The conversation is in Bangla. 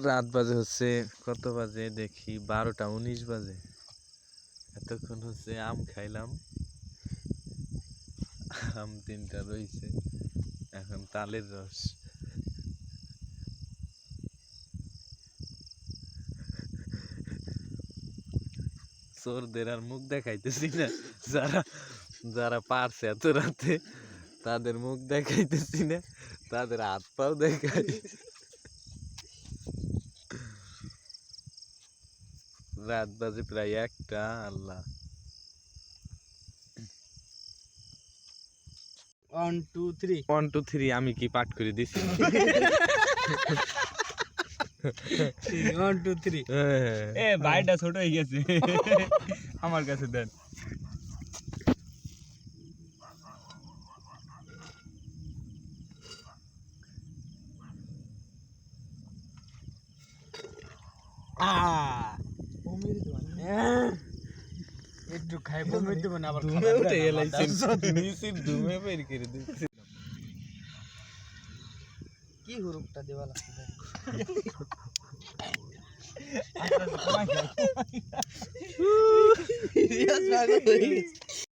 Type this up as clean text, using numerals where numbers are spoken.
রাত বাজে হচ্ছে কত বাজে দেখি 12টা 19 বাজে। এতক্ষণ হচ্ছে আম খাইলাম, আম 3টা রয়েছে, এখন তালের রস। চোরদের আর মুখ দেখাইতেছি না, যারা যারা পারছে এত রাতে তাদের মুখ দেখাইতেছি না, তাদের হাত পাও দেখাই। রাত বাজে প্রায় 1টা। আল্লাহ 1 2 3 1 2 3 আমি কি পাঠ করে দিছি? 1 2 3 এ ভাইটা ছোট হয়ে গেছে আমার কাছে দেন। একটু খাই বমি দেব না আবার ধুমে উঠে এলাইছে, নিচের ধুমে বের করে দিচ্ছে। কি হুরুপটা দেওয়া লাগছে আচ্ছা